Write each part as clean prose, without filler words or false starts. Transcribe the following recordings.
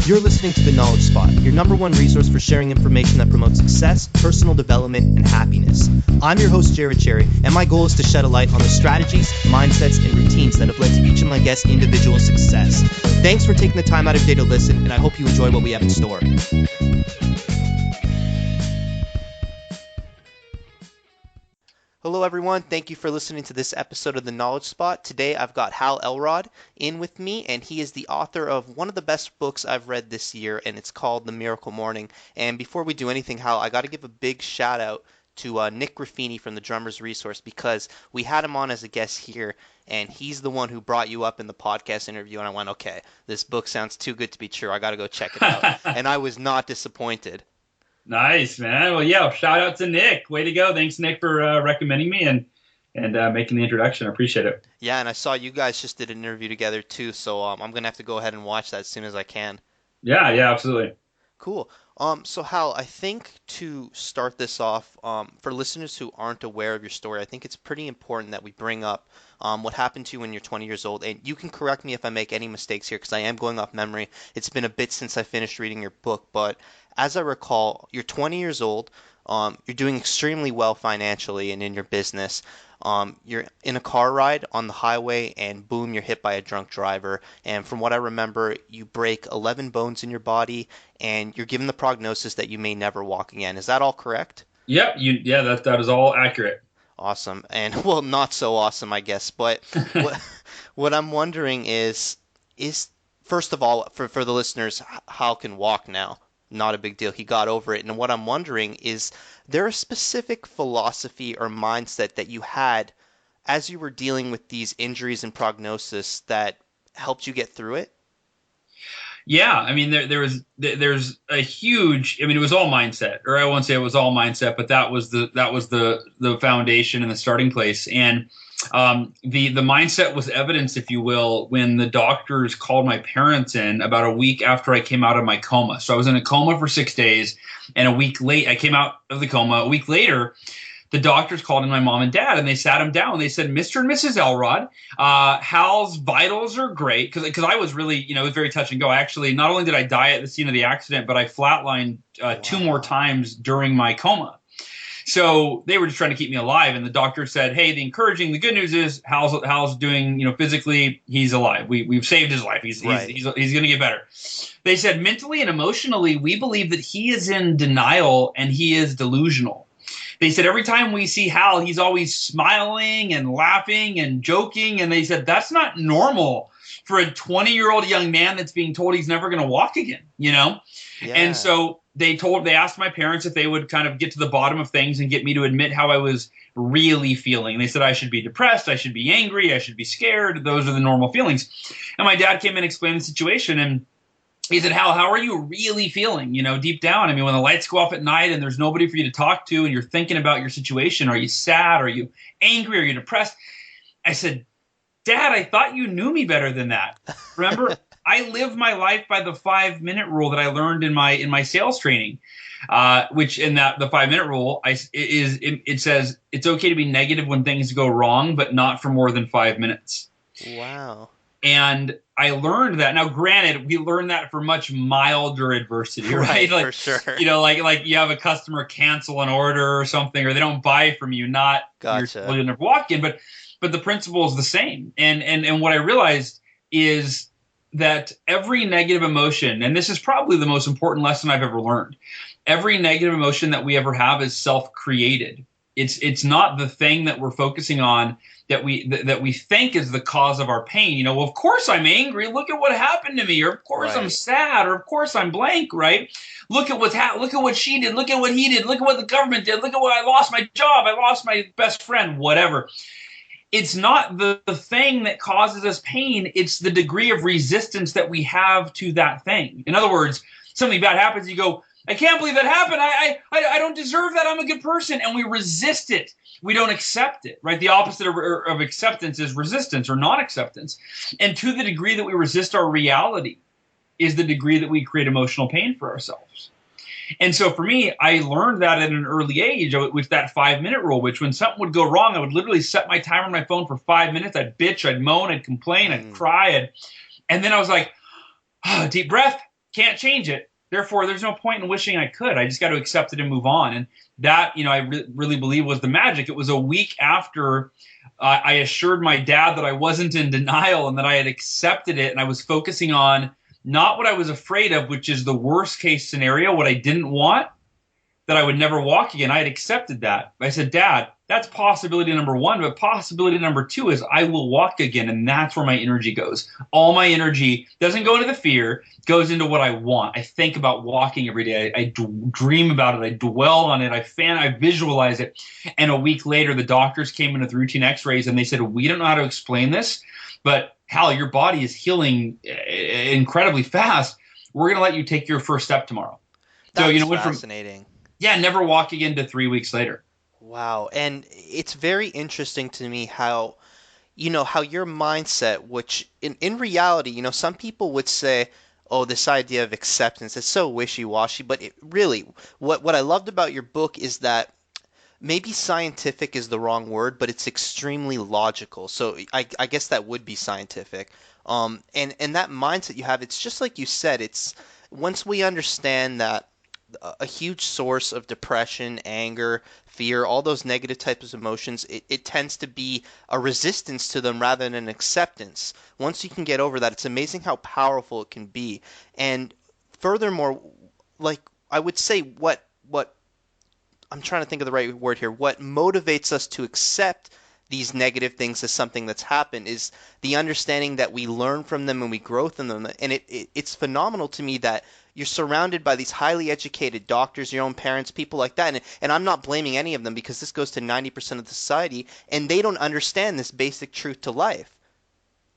You're listening to The Knowledge Spot, your number one resource for sharing information that promotes success, personal development, and happiness. I'm your host, Jared Cherry, and my goal is to shed a light on the strategies, mindsets, and routines that have led to each of my guests' individual success. Thanks for taking the time out of your day to listen, and I hope you enjoy what we have in store. Hello everyone, thank you for listening to this episode of The Knowledge Spot. Today I've got Hal Elrod in with me, and he is the author of one of the best books I've read this year, and it's called The Miracle Morning. And before we do anything, Hal, I got to give a big shout out to Nick Graffini from the Drummer's Resource, because we had him on as a guest here, and he's the one who brought you up in the podcast interview, and I went, okay, this book sounds too good to be true, I got to go check it out. And I was not disappointed. Nice, man. Well, yeah, shout out to Nick. Way to go. Thanks, Nick, for recommending me and making the introduction. I appreciate it. Yeah, and I saw you guys just did an interview together too, so I'm going to have to go ahead and watch that as soon as I can. Yeah, absolutely. Cool. So Hal, I think to start this off, for listeners who aren't aware of your story, I think it's pretty important that we bring up what happened to you when you're 20 years old. And you can correct me if I make any mistakes here, because I am going off memory. It's been a bit since I finished reading your book, but as I recall, you're 20 years old. You're doing extremely well financially and in your business. You're in a car ride on the highway, and boom, you're hit by a drunk driver. And from what I remember, you break 11 bones in your body, and you're given the prognosis that you may never walk again. Is that all correct? Yep. That is all accurate. Awesome. And, well, not so awesome, I guess. But what I'm wondering is first of all, for the listeners, Hal can walk now. Not a big deal. He got over it. And what I'm wondering is, there a specific philosophy or mindset that you had as you were dealing with these injuries and prognosis that helped you get through it? Yeah, I mean, there's a huge. I mean, it was all mindset, or I won't say it was all mindset, but that was the foundation and the starting place. And the mindset was evidenced, if you will, when the doctors called my parents in about a week after I came out of my coma. So I was in a coma for 6 days, and a week late, I came out of the coma. A week later, the doctors called in my mom and dad, and they sat them down. They said, Mr. and Mrs. Elrod, Hal's vitals are great. Because I was really, it was very touch and go. Actually, not only did I die at the scene of the accident, but I flatlined 2 more times during my coma. So they were just trying to keep me alive. And the doctor said, hey, the good news is Hal's doing, physically, he's alive. We've saved his life. He's going to get better. They said mentally and emotionally, we believe that he is in denial and he is delusional. They said every time we see Hal, he's always smiling and laughing and joking. And they said that's not normal for a 20-year-old young man that's being told he's never going to walk again, Yeah. And so they asked my parents if they would kind of get to the bottom of things and get me to admit how I was really feeling. They said I should be depressed, I should be angry, I should be scared. Those are the normal feelings. And my dad came in and explained the situation, and he said, Hal, how are you really feeling, deep down? I mean, when the lights go off at night and there's nobody for you to talk to and you're thinking about your situation, are you sad? Are you angry? Are you depressed? I said, Dad, I thought you knew me better than that. Remember, I live my life by the 5-minute rule that I learned in my sales training, which in the 5-minute rule, it says it's okay to be negative when things go wrong, but not for more than 5 minutes. Wow. And I learned that. Now, granted, we learned that for much milder adversity, right? Like, for sure. Like you have a customer cancel an order or something, or they don't buy from you, not Gotcha. You'll never walk in, but the principle is the same. And what I realized is that every negative emotion, and this is probably the most important lesson I've ever learned, every negative emotion that we ever have is self-created. It's not the thing that we're focusing on that we think is the cause of our pain. Well, of course I'm angry. Look at what happened to me. Or of course I'm sad. Or of course I'm blank. Right? Look at look at what she did. Look at what he did. Look at what the government did. Look at what I lost my job. I lost my best friend. Whatever. It's not the thing that causes us pain. It's the degree of resistance that we have to that thing. In other words, something bad happens. You go, I can't believe that happened. I don't deserve that. I'm a good person. And we resist it. We don't accept it, right? The opposite of acceptance is resistance or non-acceptance. And to the degree that we resist our reality is the degree that we create emotional pain for ourselves. And so for me, I learned that at an early age with that 5-minute rule, which when something would go wrong, I would literally set my timer on my phone for 5 minutes. I'd bitch, I'd moan, I'd complain, I'd cry. And then I was like, deep breath. can't change it. Therefore, there's no point in wishing I could. I just got to accept it and move on. And that, I really believe was the magic. It was a week after I assured my dad that I wasn't in denial and that I had accepted it. And I was focusing on not what I was afraid of, which is the worst case scenario, what I didn't want, that I would never walk again. I had accepted that. I said, Dad, that's possibility number one. But possibility number two is I will walk again. And that's where my energy goes. All my energy doesn't go into the fear, goes into what I want. I think about walking every day. I dream about it. I dwell on it. I visualize it. And a week later, the doctors came in with routine x-rays and they said, we don't know how to explain this, but Hal, your body is healing incredibly fast. We're going to let you take your first step tomorrow. So, That's went from, fascinating. yeah, never walk again to 3 weeks later. Wow. And it's very interesting to me how, how your mindset, which in reality, some people would say, oh, this idea of acceptance is so wishy-washy, but it really, what I loved about your book is that maybe scientific is the wrong word, but it's extremely logical. So I guess that would be scientific. And that mindset you have, it's just like you said, it's once we understand that a huge source of depression, anger, fear, all those negative types of emotions, it tends to be a resistance to them rather than an acceptance. Once you can get over that, it's amazing how powerful it can be. And furthermore, like I would say what I'm trying to think of the right word here. What motivates us to accept these negative things as something that's happened is the understanding that we learn from them and we grow from them. And it's phenomenal to me that you're surrounded by these highly educated doctors, your own parents, people like that. And I'm not blaming any of them because this goes to 90% of the society, and they don't understand this basic truth to life.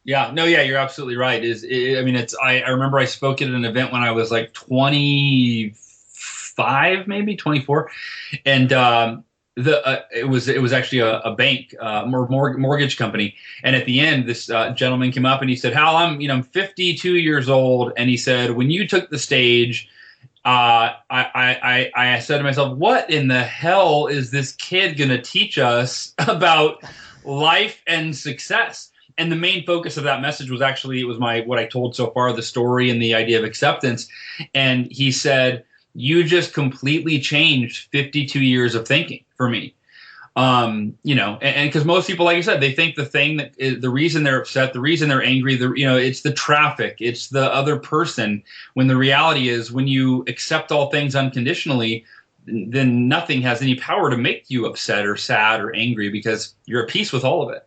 Yeah, no, yeah, you're absolutely right. I remember I spoke at an event when I was like 25, maybe 24, and it was actually a bank, mortgage company, and at the end, this gentleman came up and he said, "Hal, I'm 52 years old," and he said, "When you took the stage." I said to myself, what in the hell is this kid going to teach us about life and success? And the main focus of that message was actually, it was what I told so far, the story and the idea of acceptance. And he said, you just completely changed 52 years of thinking for me. And because most people, like I said, they think the thing that is the reason they're upset, the reason they're angry, it's the traffic, it's the other person. When the reality is, when you accept all things unconditionally, then nothing has any power to make you upset or sad or angry because you're at peace with all of it.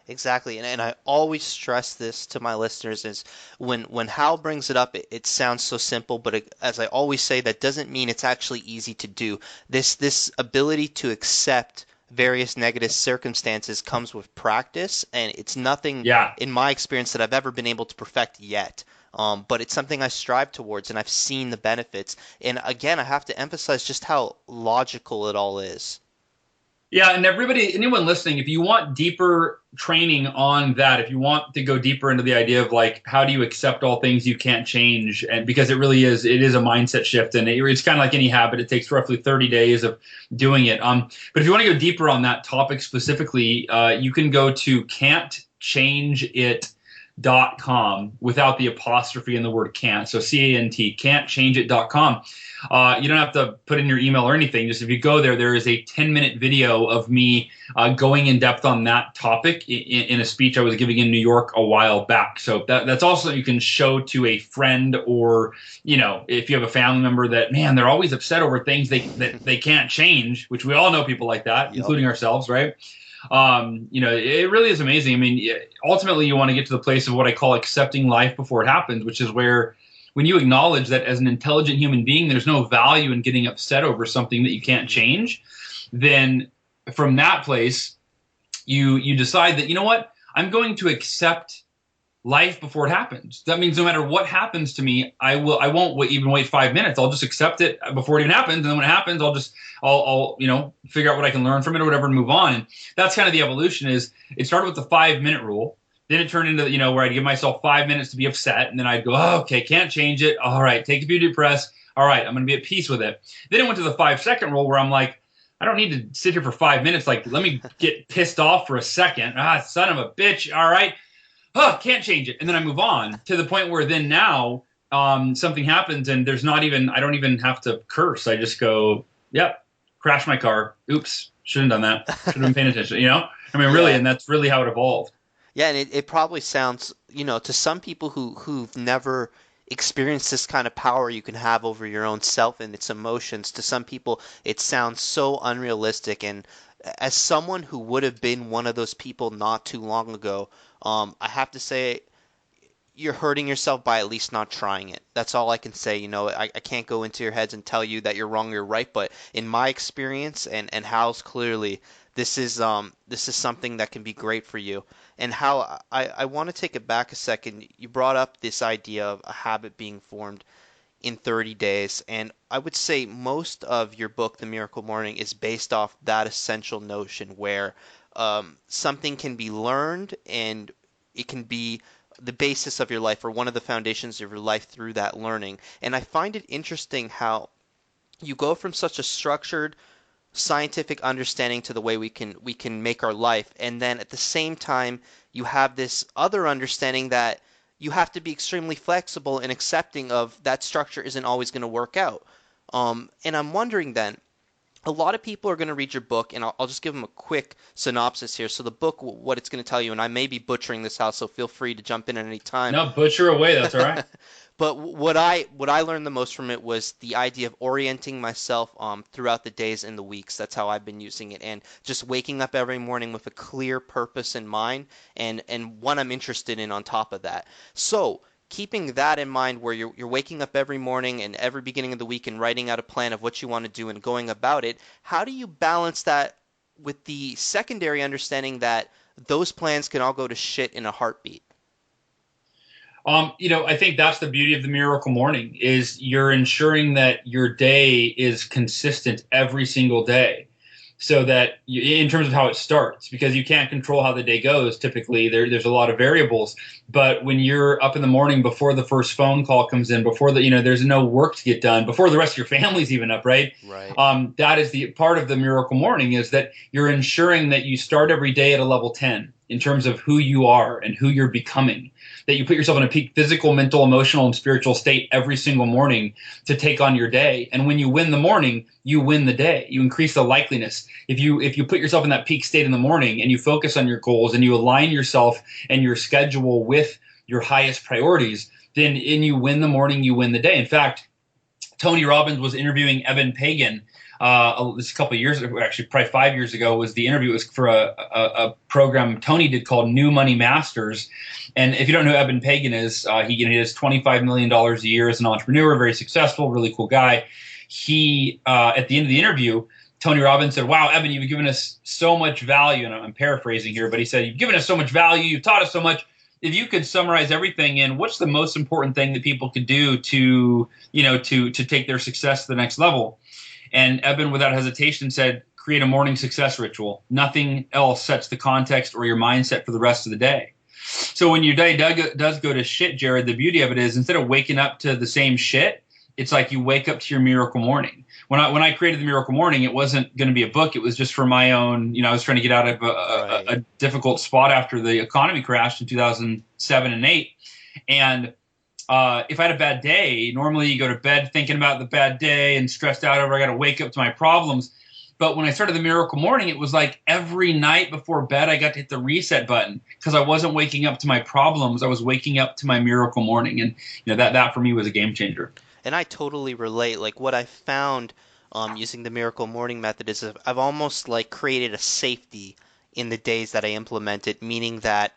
Exactly, and I always stress this to my listeners is when Hal brings it up, it sounds so simple, but as I always say, that doesn't mean it's actually easy to do. This ability to accept various negative circumstances comes with practice, and it's nothing Yeah. in my experience that I've ever been able to perfect yet. But it's something I strive towards, and I've seen the benefits. And again, I have to emphasize just how logical it all is. Yeah, and anyone listening, if you want deeper training on that, if you want to go deeper into the idea of like how do you accept all things you can't change, and because it is a mindset shift, and it's kind of like any habit, it takes roughly 30 days of doing it. But if you want to go deeper on that topic specifically, you can go to can'tchangeit.com without the apostrophe in the word can't. So CANT, can'tchangeit.com. You don't have to put in your email or anything. Just if you go there, there is a 10-minute video of me going in depth on that topic in a speech I was giving in New York a while back. So that's also you can show to a friend, or if you have a family member that, man, they're always upset over things that they can't change, which we all know people like that, Yep. including ourselves, right? It really is amazing. I mean, ultimately, you want to get to the place of what I call accepting life before it happens, which is where when you acknowledge that as an intelligent human being, there's no value in getting upset over something that you can't change, then from that place, you decide that, you know what, I'm going to accept life before it happens. That means no matter what happens to me, I won't even wait 5 minutes. I'll just accept it before it even happens. And then when it happens, I'll figure out what I can learn from it or whatever and move on. And that's kind of the evolution. Is it started with the 5-minute rule. Then it turned into, where I'd give myself 5 minutes to be upset. And then I'd go, oh, okay, can't change it. All right, take a few deep breaths. All right, I'm going to be at peace with it. Then it went to the 5-second rule where I'm like, I don't need to sit here for 5 minutes. Like, let me get pissed off for a second. Son of a bitch. All right. Oh, can't change it. And then I move on to the point where then now something happens and I don't even have to curse. I just go, yep, crash my car. Oops, shouldn't have done that. Should have been paying attention, I mean, really, Yeah. and that's really how it evolved. Yeah, and it probably sounds, to some people who've never experienced this kind of power you can have over your own self and its emotions, to some people it sounds so unrealistic. And as someone who would have been one of those people not too long ago, I have to say you're hurting yourself by at least not trying it. That's all I can say. I can't go into your heads and tell you that you're wrong or you're right, but in my experience and Hal's clearly, this is something that can be great for you. And Hal, I want to take it back a second. You brought up this idea of a habit being formed in 30 days, and I would say most of your book, The Miracle Morning, is based off that essential notion where something can be learned and it can be the basis of your life or one of the foundations of your life through that learning. And I find it interesting how you go from such a structured scientific understanding to the way we can make our life, and then at the same time you have this other understanding that you have to be extremely flexible and accepting of that structure isn't always going to work out. And I'm wondering then, a lot of people are going to read your book, and I'll just give them a quick synopsis here. So the book, what it's going to tell you, and I may be butchering this out, so feel free to jump in at any time. No, butcher away. That's all right. But what I learned the most from it was the idea of orienting myself throughout the days and the weeks. That's how I've been using it, and just waking up every morning with a clear purpose in mind and what I'm interested in on top of that. So keeping that in mind, where you're waking up every morning and every beginning of the week and writing out a plan of what you want to do and going about it, how do you balance that with the secondary understanding that those plans can all go to shit in a heartbeat? I think that's the beauty of the miracle morning is you're ensuring that your day is consistent every single day so that in terms of how it starts, because you can't control how the day goes. Typically there's a lot of variables, but when you're up in the morning before the first phone call comes in, before there's no work to get done, before the rest of your family's even up, right? Right. That is the part of the miracle morning, is that you're ensuring that you start every day at a level 10 in terms of who you are and who you're becoming, that you put yourself in a peak physical, mental, emotional, and spiritual state every single morning to take on your day. And when you win the morning, you win the day. You increase the likeliness. If you put yourself in that peak state in the morning and you focus on your goals and you align yourself and your schedule with your highest priorities, then you win the morning, you win the day. In fact, Tony Robbins was interviewing Evan Pagan this a couple of years ago, actually probably 5 years ago was the interview. It was for a program Tony did called New Money Masters. And if you don't know who Evan Pagan is, he does $25 million a year as an entrepreneur, very successful, really cool guy. He, at the end of the interview, Tony Robbins said, "Wow, Evan, you've given us so much value." And I'm paraphrasing here, but he said, "You've given us so much value. You've taught us so much. If you could summarize everything in what's the most important thing that people could do to take their success to the next level?" And Eben, without hesitation, said, "Create a morning success ritual. Nothing else sets the context or your mindset for the rest of the day." So when your day does go to shit, Jared, the beauty of it is instead of waking up to the same shit, it's like you wake up to your miracle morning. When I created the Miracle Morning, it wasn't going to be a book. It was just for my own, I was trying to get out of a difficult spot after the economy crashed in 2007 and 8. And if I had a bad day, normally you go to bed thinking about the bad day and stressed out over I got to wake up to my problems. But when I started the Miracle Morning, it was like every night before bed, I got to hit the reset button because I wasn't waking up to my problems. I was waking up to my Miracle Morning. And that for me was a game changer. And I totally relate. Like what I found using the Miracle Morning method is I've almost like created a safety in the days that I implement it, meaning that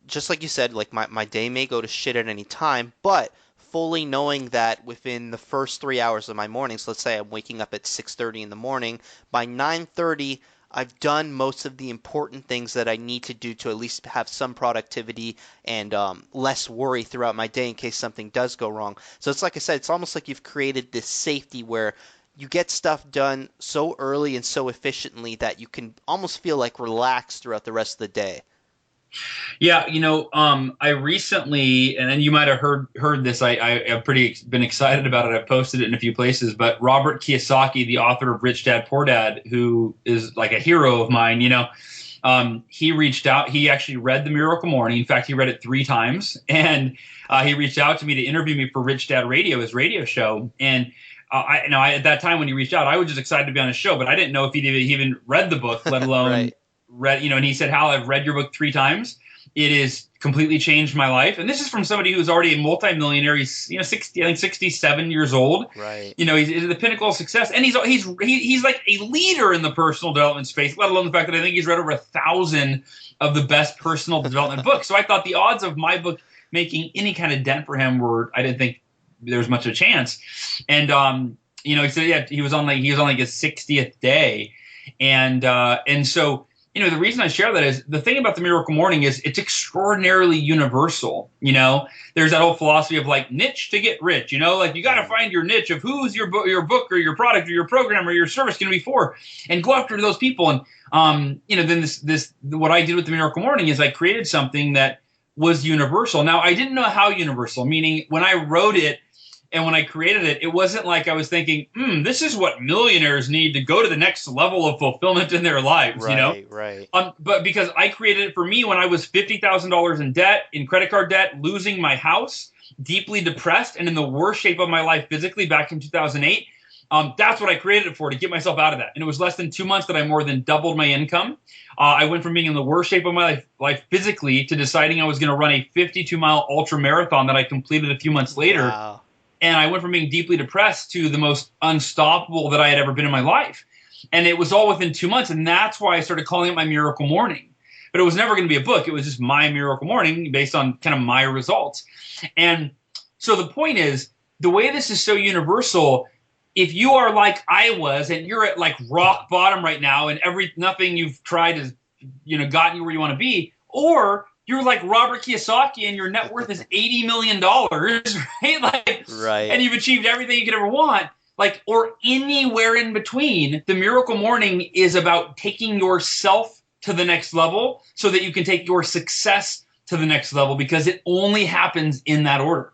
just like you said, like my day may go to shit at any time, but fully knowing that within the first 3 hours of my morning, so let's say I'm waking up at 6:30 in the morning, by 9:30 I've done most of the important things that I need to do to at least have some productivity and less worry throughout my day in case something does go wrong. So it's like I said, it's almost like you've created this safety where you get stuff done so early and so efficiently that you can almost feel like relaxed throughout the rest of the day. Yeah, I recently, and then you might have heard this. I've pretty been excited about it. I've posted it in a few places. But Robert Kiyosaki, the author of Rich Dad Poor Dad, who is like a hero of mine, He reached out. He actually read The Miracle Morning. In fact, he read it 3 times, and he reached out to me to interview me for Rich Dad Radio, his radio show. And at that time when he reached out, I was just excited to be on his show, but I didn't know if he even read the book, let alone Right. read. And he said, "Hal, I've read your book 3 times. It has completely changed my life." And this is from somebody who's already a multimillionaire. He's 60, I think 67 years old. Right. He's at the pinnacle of success, and he's like a leader in the personal development space. Let alone the fact that I think he's read over 1,000 of the best personal development books. So I thought the odds of my book making any kind of dent for him I didn't think there was much of a chance. And he said, yeah, he was on like his 60th day, and so. The reason I share that is the thing about the Miracle Morning is it's extraordinarily universal. There's that whole philosophy of like niche to get rich. Like you got to find your niche of who's your book or your product or your program or your service going to be for, and go after those people. And then this what I did with the Miracle Morning is I created something that was universal. Now I didn't know how universal, meaning when I wrote it. And when I created it, it wasn't like I was thinking, this is what millionaires need to go to the next level of fulfillment in their lives, Right. Right. But because I created it for me when I was $50,000 in debt, in credit card debt, losing my house, deeply depressed, and in the worst shape of my life physically back in 2008. That's what I created it for, to get myself out of that. And it was less than 2 months that I more than doubled my income. I went from being in the worst shape of my life physically to deciding I was going to run a 52-mile ultra marathon that I completed a few months later. Wow. And I went from being deeply depressed to the most unstoppable that I had ever been in my life. And it was all within 2 months. And that's why I started calling it my Miracle Morning. But it was never going to be a book. It was just my Miracle Morning based on kind of my results. And so the point is, the way this is so universal, if you are like I was and you're at like rock bottom right now and nothing you've tried has gotten you where you want to be, or you're like Robert Kiyosaki and your net worth is $80 million, right? Right. And you've achieved everything you could ever want, or anywhere in between. The Miracle Morning is about taking yourself to the next level so that you can take your success to the next level, because it only happens in that order.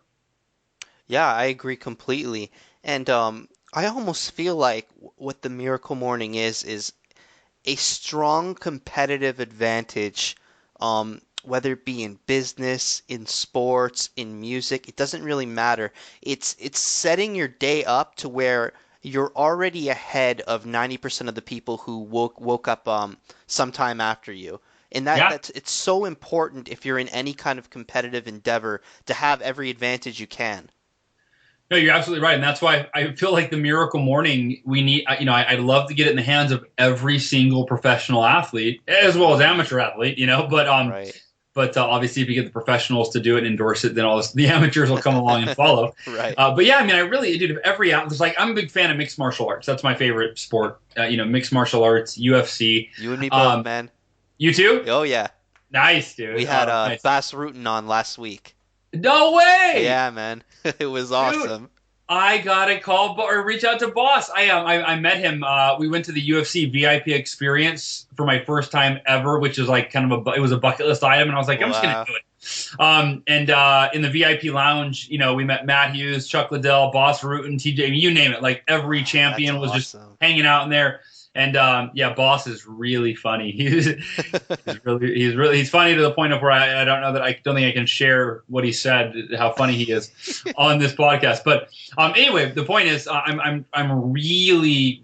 Yeah, I agree completely. And I almost feel like what the Miracle Morning is a strong competitive advantage, whether it be in business, in sports, in music, it doesn't really matter. It's setting your day up to where you're already ahead of 90% of the people who woke up sometime after you. And Yeah. it's so important if you're in any kind of competitive endeavor to have every advantage you can. No, you're absolutely right. And that's why I feel like the Miracle Morning, we need, I'd love to get it in the hands of every single professional athlete as well as amateur athlete, Right. but obviously if you get the professionals to do it and endorse it, then the amateurs will come along and follow. Right. But yeah, I really, dude, if every athlete, like I'm a big fan of mixed martial arts. That's my favorite sport, mixed martial arts, UFC. You and me both, man. You too? Oh yeah. Nice, dude. We had Nice. Bass Rutten on last week. No way! Yeah, man. It was Dude, awesome. I gotta call or reach out to Boss. I met him. We went to the UFC VIP experience for my first time ever, which is like kind of it was a bucket list item, and I was like, I'm just gonna Wow. do it. And in the VIP lounge, we met Matt Hughes, Chuck Liddell, Boss Rutten, TJ, you name it. Like every champion That's was just awesome. hanging out in there. And yeah, Boss is really funny. He's funny to the point of where I don't know that I don't think I can share what he said, how funny he is on this podcast. But anyway, the point is, I'm really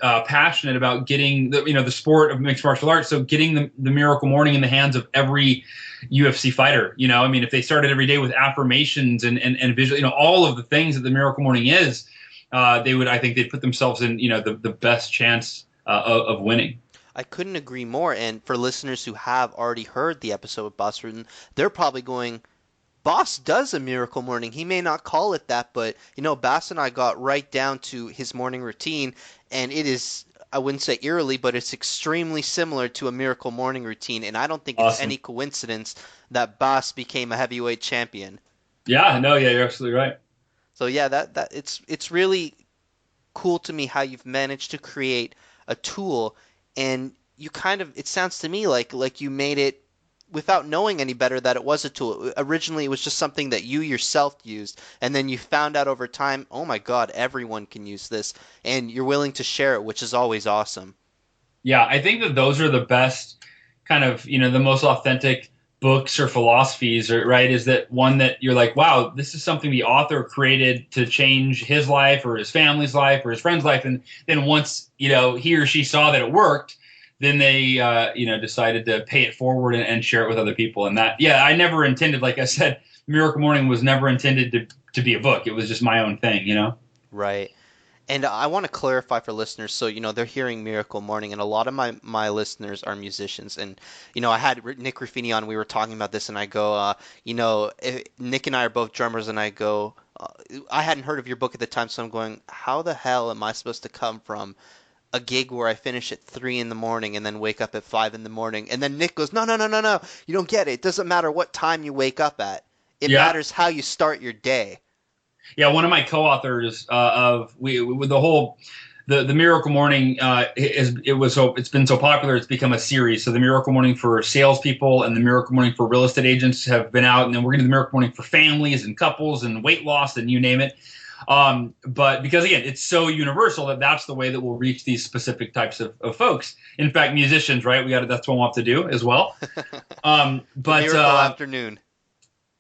passionate about getting the sport of mixed martial arts. So getting the Miracle Morning in the hands of every UFC fighter. If they started every day with affirmations and visual, all of the things that the Miracle Morning is. I think they'd put themselves in, the best chance of winning. I couldn't agree more. And for listeners who have already heard the episode with Boss Rutten, they're probably going, Boss does a Miracle Morning. He may not call it that, but Bass and I got right down to his morning routine, and it is, I wouldn't say eerily, but it's extremely similar to a Miracle Morning routine. And I don't think it's Awesome. any coincidence that Bass became a heavyweight champion. Yeah, no, yeah, you're absolutely right. So yeah, that it's really cool to me how you've managed to create a tool, and you kind of, it sounds to me like you made it without knowing any better that it was a tool. Originally it was just something that you yourself used, and then you found out over time, oh my God, everyone can use this, and you're willing to share it, which is always awesome. Yeah, I think that those are the best kind of, the most authentic books or philosophies, or right, is that one that you're like, wow, this is something the author created to change his life or his family's life or his friend's life. And then once, he or she saw that it worked, then they, decided to pay it forward and share it with other people. And that, yeah, I never intended, like I said, Miracle Morning was never intended to be a book. It was just my own thing. Right. And I want to clarify for listeners, so they're hearing Miracle Morning, and a lot of my listeners are musicians, and I had Nick Ruffini on. We were talking about this, and I go, Nick and I are both drummers, and I go, I hadn't heard of your book at the time, so I'm going, how the hell am I supposed to come from a gig where I finish at 3 in the morning and then wake up at 5 in the morning? And then Nick goes, no, no, no, no, no, you don't get it. It doesn't matter what time you wake up at. It Yeah. matters how you start your day. Yeah, one of my co-authors of we with the whole the Miracle Morning it's been so popular it's become a series. So the Miracle Morning for salespeople and the Miracle Morning for real estate agents have been out, and then we're going to do the Miracle Morning for families and couples and weight loss and you name it. But because again, it's so universal that's the way that we'll reach these specific types of folks. In fact, musicians, right? That's what we'll have to do as well. The But Miracle Afternoon.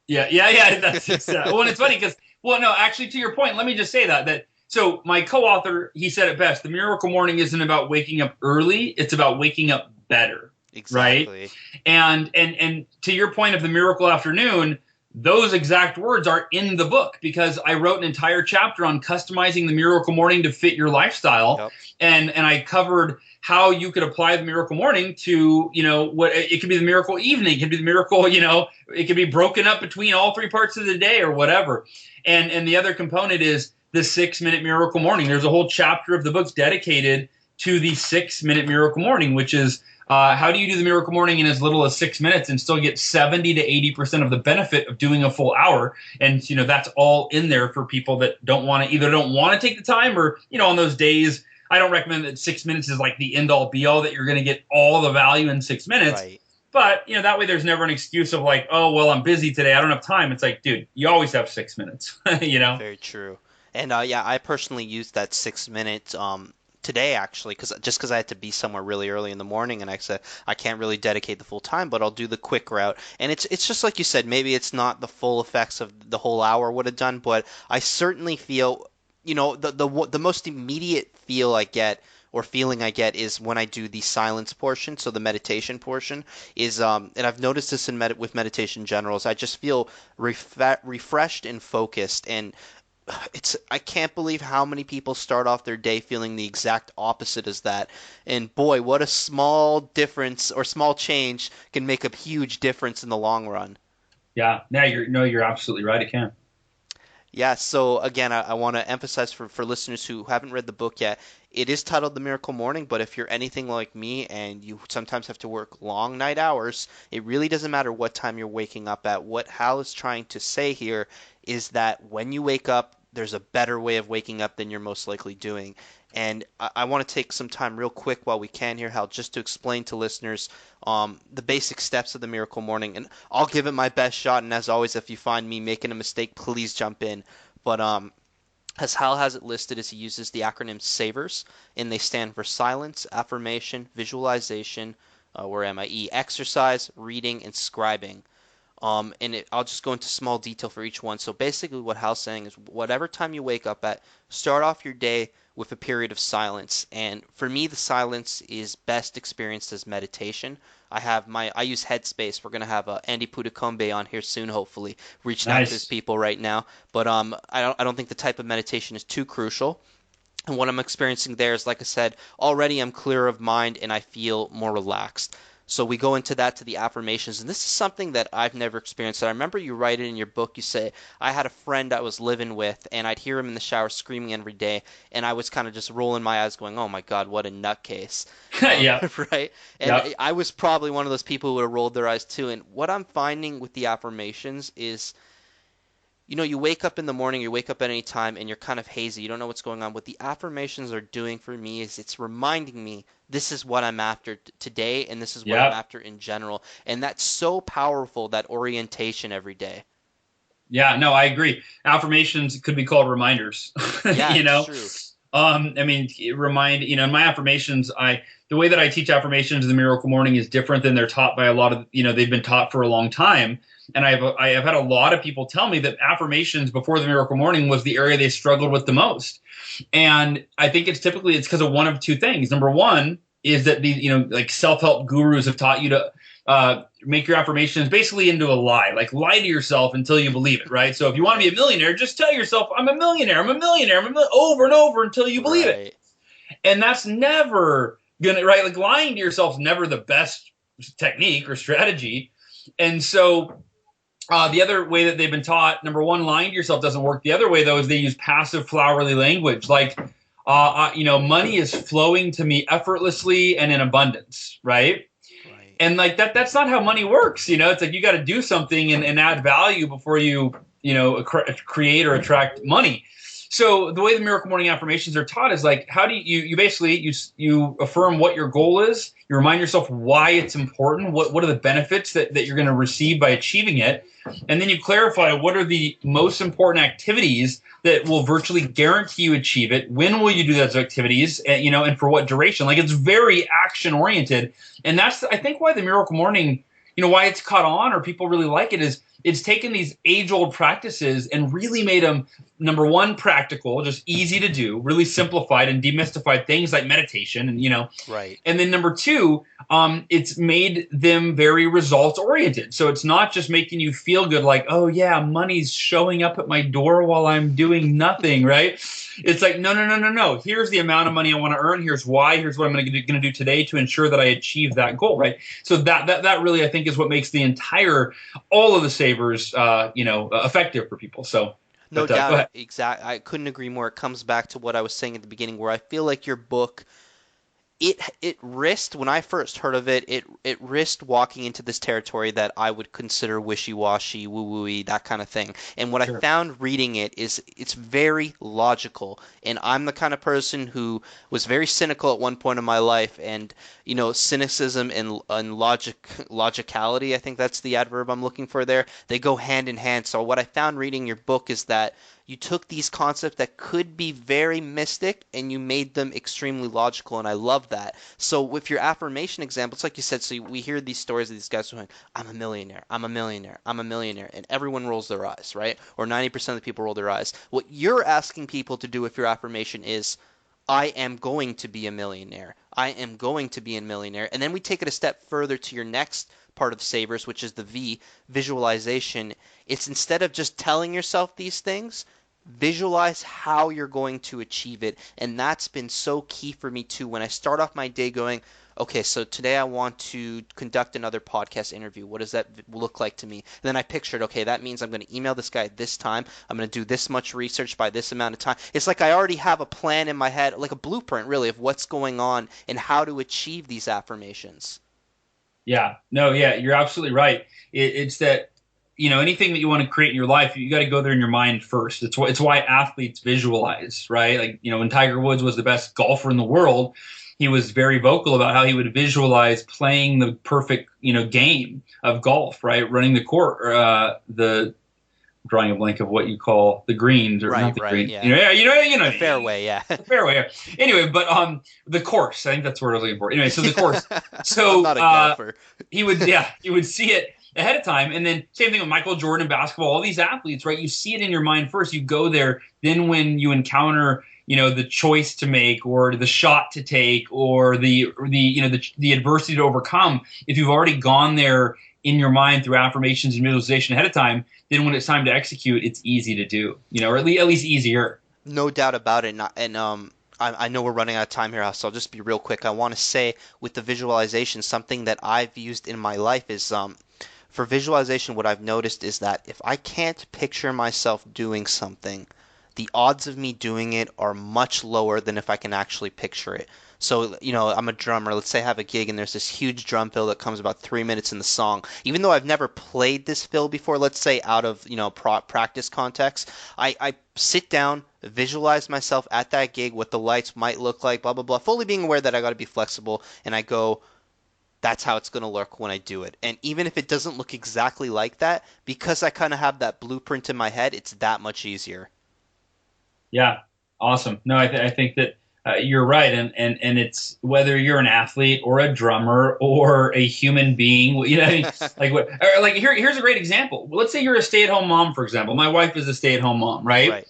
yeah. That's exactly. Well, and it's funny because, well, no, actually, to your point, let me just say that so my co-author, he said it best. The Miracle Morning isn't about waking up early; it's about waking up better, right? Exactly. And to your point of the Miracle Afternoon, those exact words are in the book because I wrote an entire chapter on customizing the Miracle Morning to fit your lifestyle, Yep. and I covered how you could apply the Miracle Morning to, what it could be the Miracle Evening, it could be the Miracle, it could be broken up between all three parts of the day or whatever. And the other component is the 6 minute Miracle Morning. There's a whole chapter of the book dedicated to the 6 minute Miracle Morning, which is how do you do the Miracle Morning in as little as 6 minutes and still get 70 to 80% of the benefit of doing a full hour? And that's all in there for people that don't want to take the time, or on those days. I don't recommend that 6 minutes is like the end all be all, that you're going to get all the value in 6 minutes. Right. But that way there's never an excuse of like, oh well, I'm busy today, I don't have time. It's like, dude, you always have 6 minutes. Very true. And yeah, I personally used that 6 minutes today actually, because I had to be somewhere really early in the morning, and I said I can't really dedicate the full time, but I'll do the quick route. And it's just like you said, maybe it's not the full effects of the whole hour would have done, but I certainly feel, the most immediate feel I get or feeling I get is when I do the silence portion, so the meditation portion is, and I've noticed this with meditation generals, I just feel refreshed and focused, and I can't believe how many people start off their day feeling the exact opposite as that. And boy, what a small difference or small change can make a huge difference in the long run. Yeah, yeah, you're absolutely right. It can. Yeah, so again, I want to emphasize for listeners who haven't read the book yet, it is titled The Miracle Morning, but if you're anything like me and you sometimes have to work long night hours, it really doesn't matter what time you're waking up at. What Hal is trying to say here is that when you wake up, there's a better way of waking up than you're most likely doing. And I want to take some time real quick while we can here, Hal, just to explain to listeners the basic steps of the Miracle Morning. And I'll give it my best shot. And as always, if you find me making a mistake, please jump in. But as Hal has it listed, as he uses the acronym SAVERS, and they stand for silence, affirmation, visualization, where am I? Exercise, reading, and scribing. I'll just go into small detail for each one. So basically, what Hal's saying is, whatever time you wake up at, start off your day with a period of silence. And for me, the silence is best experienced as meditation. I use Headspace. We're gonna have Andy Pudukombe on here soon, hopefully, reaching out to his Nice. people right now. But I don't think the type of meditation is too crucial. And what I'm experiencing there is, like I said, already I'm clear of mind and I feel more relaxed. So we go into that to the affirmations, and this is something that I've never experienced. I remember you write it in your book. You say, I had a friend I was living with, and I'd hear him in the shower screaming every day, and I was kind of just rolling my eyes, going, "Oh my God, what a nutcase!" Yeah. Right? And Yep. I was probably one of those people who would have rolled their eyes too. And what I'm finding with the affirmations is, you wake up in the morning, you wake up at any time, and you're kind of hazy. You don't know what's going on. What the affirmations are doing for me is it's reminding me this is what I'm after today, and this is what I'm Yep. after in general. And that's so powerful, that orientation every day. Yeah. No, I agree. Affirmations could be called reminders. Yeah, you it's know, true. I mean, in my affirmations, the way that I teach affirmations in the Miracle Morning is different than they're taught by a lot of, they've been taught for a long time. And I have had a lot of people tell me that affirmations before the Miracle Morning was the area they struggled with the most. And I think it's because of one of two things. Number one is that these, like self-help gurus have taught you to make your affirmations basically into a lie, like lie to yourself until you believe it, right? So if you want to be a Right. millionaire, just tell yourself, I'm a millionaire, I'm a millionaire, over and over until you believe it. Right. And that's never gonna, right? Like lying to yourself is never the best technique or strategy. And so the other way that they've been taught, number one, lying to yourself doesn't work. The other way, though, is they use passive flowery language, like, money is flowing to me effortlessly and in abundance, right? Right. And like that's not how money works. It's like you got to do something and add value before create or attract money. So the way the Miracle Morning affirmations are taught is like, how do you basically you affirm what your goal is. You remind yourself why it's important. What are the benefits that you're going to receive by achieving it, and then you clarify what are the most important activities that will virtually guarantee you achieve it. When will you do those activities? And for what duration? Like it's very action oriented, and that's I think why the Miracle Morning, why it's caught on or people really like it is it's taken these age-old practices and really made them, number one, practical, just easy to do, really simplified and demystified things like meditation, Right. and then number two, it's made them very results oriented. So it's not just making you feel good, like, oh yeah, money's showing up at my door while I'm doing nothing, right? It's like, no, no, no, no, no. Here's the amount of money I want to earn. Here's why. Here's what I'm going to do today to ensure that I achieve that goal, right? So that really, I think, is what makes all of the savers, effective for people. So, No but go doubt. ahead. Exact. I couldn't agree more. It comes back to what I was saying at the beginning, where I feel like your book it risked when I first heard of it risked walking into this territory that I would consider wishy-washy, woo-wooey, that kind of thing. And what I Sure. found reading it is it's very logical. And I'm the kind of person who was very cynical at one point in my life, and cynicism and logicality, I think that's the adverb I'm looking for there. They go hand in hand. So what I found reading your book is that you took these concepts that could be very mystic and you made them extremely logical, and I love that. So with your affirmation examples, like you said, so we hear these stories of these guys going, I'm a millionaire, I'm a millionaire, I'm a millionaire, and everyone rolls their eyes, right? Or 90% of the people roll their eyes. What you're asking people to do with your affirmation is, I am going to be a millionaire. I am going to be a millionaire. And then we take it a step further to your next part of Savers, which is the V, visualization. It's instead of just telling yourself these things, visualize how you're going to achieve it. And that's been so key for me too. When I start off my day going, okay, so today I want to conduct another podcast interview. What does that look like to me? And then I pictured, okay, that means I'm going to email this guy at this time. I'm going to do this much research by this amount of time. It's like I already have a plan in my head, like a blueprint really of what's going on and how to achieve these affirmations. Yeah, no, yeah, you're absolutely right. It's that anything that you want to create in your life, you got to go there in your mind first. It's why athletes visualize, right? Like when Tiger Woods was the best golfer in the world, he was very vocal about how he would visualize playing the perfect game of golf, right? Running the court, the drawing a blank of what you call the greens or not Right, the right, green. yeah. The fairway, yeah. The fairway. Yeah. Anyway, but the course. I think that's what I was looking for. Anyway, so the course. I'm So not a golfer. he would see it ahead of time, and then same thing with Michael Jordan in basketball. All these athletes, right? You see it in your mind first. You go there. Then when you encounter the choice to make or the shot to take or the adversity to overcome, if you've already gone there in your mind through affirmations and visualization ahead of time, then when it's time to execute, it's easy to do, or at least easier. No doubt about it. I know we're running out of time here, so I'll just be real quick. I want to say with the visualization, something that I've used in my life is for visualization, what I've noticed is that if I can't picture myself doing something, the odds of me doing it are much lower than if I can actually picture it. So, I'm a drummer. Let's say I have a gig and there's this huge drum fill that comes about 3 minutes in the song. Even though I've never played this fill before, let's say out of, practice context, I sit down, visualize myself at that gig, what the lights might look like, blah, blah, blah, fully being aware that I got to be flexible, and I go, that's how it's going to look when I do it. And even if it doesn't look exactly like that, because I kind of have that blueprint in my head, it's that much easier. Yeah. Awesome. No, I think that you're right, and it's whether you're an athlete or a drummer or a human being, I mean, like what, or like here's a great example. Let's say you're a stay-at-home mom, for example. My wife is a stay-at-home mom, right? Right.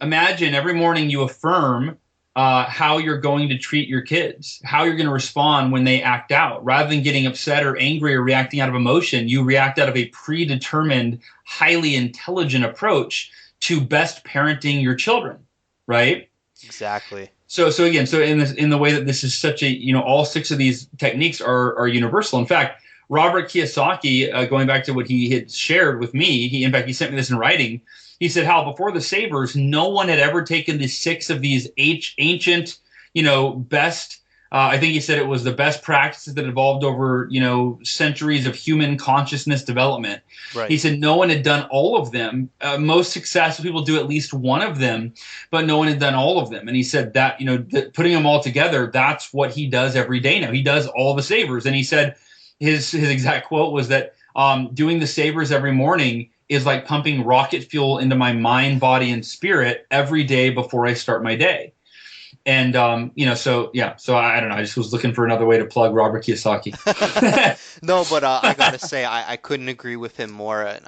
Imagine every morning you affirm how you're going to treat your kids, how you're going to respond when they act out. Rather than getting upset or angry or reacting out of emotion, you react out of a predetermined, highly intelligent approach to best parenting your children, right? Exactly. So again, so in the way that this is such a, all six of these techniques are universal. In fact, Robert Kiyosaki, going back to what he had shared with me, in fact he sent me this in writing. He said, Hal, before the Savers, no one had ever taken the six of these ancient, best. I think he said it was the best practices that evolved over, centuries of human consciousness development. He Right. said no one had done all of them. Most successful people do at least one of them, but no one had done all of them. And he said that, putting them all together, that's what he does every day now. He does all the Savers. And he said his exact quote was that doing the Savers every morning is like pumping rocket fuel into my mind, body, and spirit every day before I start my day. And so yeah, so I don't know. I just was looking for another way to plug Robert Kiyosaki. No, but I gotta say, I couldn't agree with him more. And,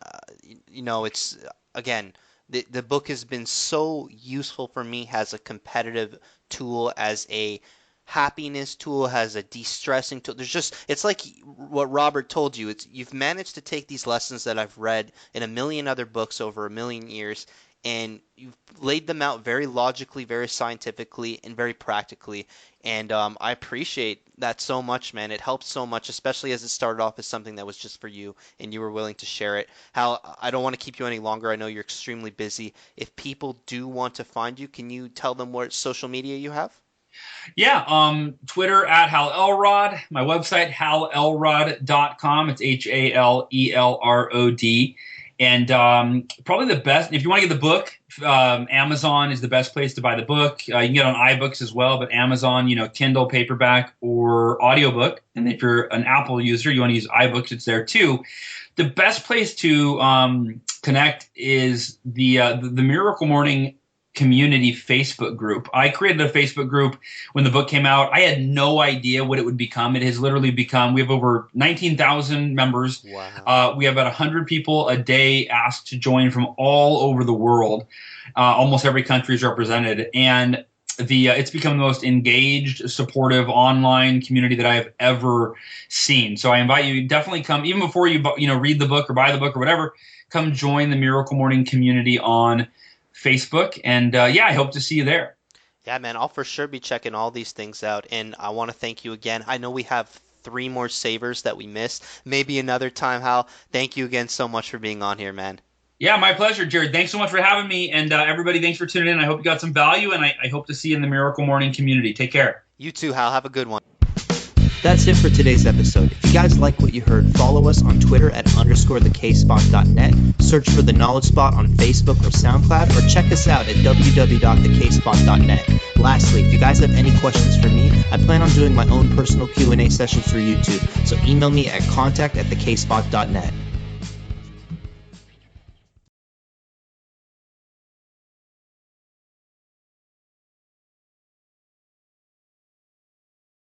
it's again, the book has been so useful for me as a competitive tool, as a happiness tool, as a de-stressing tool. It's like what Robert told you. You've managed to take these lessons that I've read in a million other books over a million years, and you've laid them out very logically, very scientifically, and very practically. And I appreciate that so much, man. It helps so much, especially as it started off as something that was just for you and you were willing to share it. Hal, I don't want to keep you any longer. I know you're extremely busy. If people do want to find you, can you tell them what social media you have? Yeah, Twitter at Hal Elrod. My website, halelrod.com. It's HALELROD. And probably the best, if you want to get the book, Amazon is the best place to buy the book. You can get on iBooks as well, but Amazon, Kindle, paperback, or audiobook. And if you're an Apple user, you want to use iBooks, it's there too. The best place to connect is the Miracle Morning community Facebook group. I created a Facebook group when the book came out. I had no idea what it would become. It has literally become, we have over 19,000 members. Wow. We have about 100 people a day asked to join from all over the world. Almost every country is represented. And it's become the most engaged, supportive online community that I have ever seen. So I invite you, definitely come, even before you read the book or buy the book or whatever, come join the Miracle Morning community on Facebook. And I hope to see you there. Yeah, man, I'll for sure be checking all these things out. And I want to thank you again. I know we have three more savers that we missed. Maybe another time, Hal. Thank you again so much for being on here, man. Yeah, my pleasure, Jared. Thanks so much for having me. And everybody, thanks for tuning in. I hope you got some value, and I hope to see you in the Miracle Morning community. Take care. You too, Hal. Have a good one. That's it for today's episode. If you guys like what you heard, follow us on Twitter at _theKspot.net, search for The Knowledge Spot on Facebook or SoundCloud, or check us out at www.thekspot.net. Lastly, if you guys have any questions for me, I plan on doing my own personal Q&A sessions through YouTube, so email me at contact@thekspot.net.